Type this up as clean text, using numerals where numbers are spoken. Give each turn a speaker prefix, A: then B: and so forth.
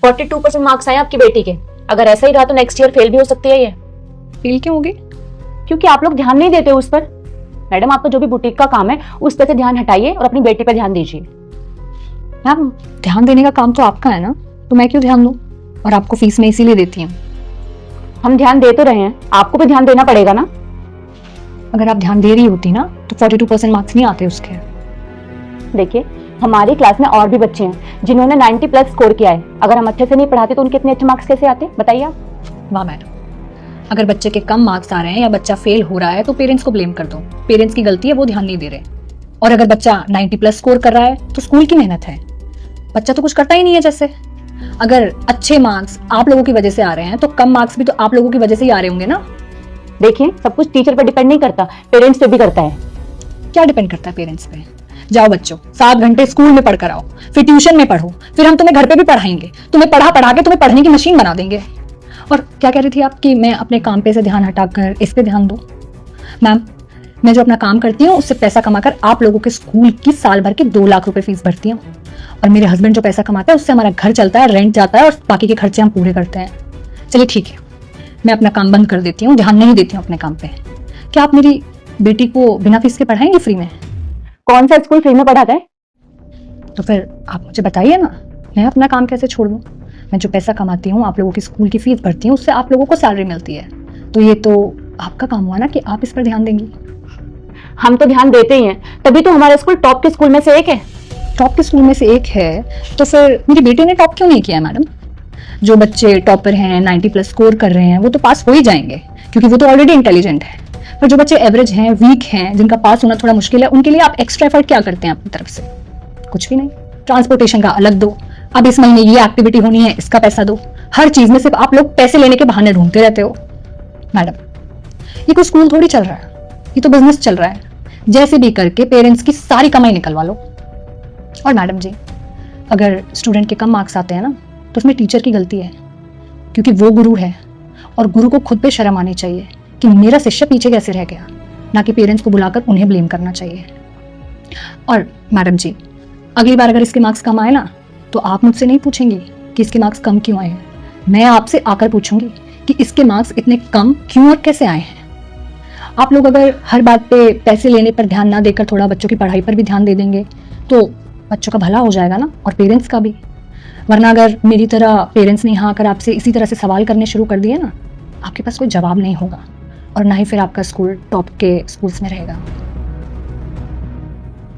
A: 42% marks आए आपकी बेटी के। अगर ऐसा ही रहा तो नेक्स्ट ईयर फेल भी हो सकती है ये।
B: फेल क्यों होगी?
A: क्योंकि आप लोग ध्यान नहीं देते उस पर। मैडम, आपका जो भी बुटीक का काम है उस पर से ध्यान हटाइए और अपनी बेटी पर ध्यान दीजिए।
B: मैम, ध्यान देने का काम तो आपका है ना, तो मैं क्यों ध्यान दूं? और आपको फीस में इसीलिए देती हूँ।
A: हम ध्यान दे तो रहे हैं, आपको भी ध्यान देना पड़ेगा ना।
B: अगर आप ध्यान दे रही होती ना तो 42% मार्क्स नहीं आते उसके।
A: देखिए, हमारी क्लास में और भी बच्चे हैं जिन्होंने 90 प्लस स्कोर किया है। अगर हम अच्छे से नहीं पढ़ाते तो उनके इतने अच्छे मार्क्स कैसे आते, बताइए आप।
B: वाह मैडम, अगर बच्चे के कम मार्क्स आ रहे हैं या बच्चा फेल हो रहा है तो पेरेंट्स को ब्लेम कर दो। पेरेंट्स की गलती है, वो ध्यान नहीं दे रहे। और अगर बच्चा 90 प्लस स्कोर कर रहा है तो स्कूल की मेहनत है। बच्चा तो कुछ करता ही नहीं है। जैसे अगर अच्छे मार्क्स आप लोगों की वजह से आ रहे हैं तो कम मार्क्स भी तो आप लोगों की वजह से ही आ रहे होंगे ना।
A: देखिए, सब कुछ टीचर पर डिपेंड नहीं करता, पेरेंट्स पे भी करता है।
B: क्या डिपेंड करता है पेरेंट्स पे? जाओ बच्चों, 7 घंटे स्कूल में पढ़ कर आओ, फिर ट्यूशन में पढ़ो, फिर हम तुम्हें घर पे भी पढ़ाएंगे। तुम्हें पढ़ा पढ़ा के तुम्हें पढ़ने की मशीन बना देंगे। और क्या कह रही थी आप कि मैं अपने काम पे से ध्यान हटाकर इस पे ध्यान दूं? मैम, मैं जो अपना काम करती हूँ उससे पैसा कमाकर आप लोगों के स्कूल की साल भर की 2 लाख रुपए फीस भरती हूँ। और मेरे हस्बैंड जो पैसा कमाते हैं उससे हमारा घर चलता है, रेंट जाता है और बाकी के खर्चे हम पूरे करते हैं। चलिए ठीक है, मैं अपना काम बंद कर देती हूँ, ध्यान नहीं देती हूँ अपने काम पे। क्या आप मेरी बेटी को बिना फीस के पढ़ाएंगे फ्री में?
A: कौन सा स्कूल फ्री में पढ़ाता है?
B: तो फिर आप मुझे बताइए ना, मैं अपना काम कैसे छोड़ दूँ? मैं जो पैसा कमाती हूँ, आप लोगों की स्कूल की फीस भरती हूँ, उससे आप लोगों को सैलरी मिलती है। तो ये तो आपका काम हुआ ना कि आप इस पर ध्यान देंगी।
A: हम तो ध्यान देते ही हैं, तभी तो हमारा स्कूल टॉप के स्कूल में से एक है।
B: टॉप के स्कूल में से एक है तो फिर मेरी बेटी ने टॉप क्यों नहीं किया मैडम? जो बच्चे टॉपर हैं, 90 प्लस स्कोर कर रहे हैं, वो तो पास हो ही जाएंगे क्योंकि वो तो ऑलरेडी इंटेलिजेंट है। पर जो बच्चे एवरेज हैं, वीक हैं, जिनका पास होना थोड़ा मुश्किल है, उनके लिए आप एक्स्ट्रा एफर्ट क्या करते हैं अपनी तरफ से? कुछ भी नहीं। ट्रांसपोर्टेशन का अलग दो, अब इस महीने ये एक्टिविटी होनी है, इसका पैसा दो। हर चीज में सिर्फ आप लोग पैसे लेने के बहाने ढूंढते रहते हो। मैडम, ये कोई स्कूल थोड़ी चल रहा है, ये तो बिजनेस चल रहा है। जैसे भी करके पेरेंट्स की सारी कमाई निकलवा लो। और मैडम जी, अगर स्टूडेंट के कम मार्क्स आते हैं ना तो उसमें टीचर की गलती है, क्योंकि वो गुरु है और गुरु को खुद पे शर्म आनी चाहिए कि मेरा शिष्य पीछे कैसे रह गया, ना कि पेरेंट्स को बुलाकर उन्हें ब्लेम करना चाहिए। और मैडम जी, अगली बार अगर इसके मार्क्स कम आए ना तो आप मुझसे नहीं पूछेंगी कि इसके मार्क्स कम क्यों आए हैं, मैं आपसे आकर पूछूंगी कि इसके मार्क्स इतने कम क्यों और कैसे आए हैं। आप लोग अगर हर बात पे पैसे लेने पर ध्यान ना देकर थोड़ा बच्चों की पढ़ाई पर भी ध्यान दे देंगे तो बच्चों का भला हो जाएगा ना, और पेरेंट्स का भी। वरना अगर मेरी तरह पेरेंट्स ने यहाँ आकर आपसे इसी तरह से सवाल करने शुरू कर दिए ना, आपके पास कोई जवाब नहीं होगा और ना ही फिर आपका स्कूल टॉप के स्कूल्स में रहेगा।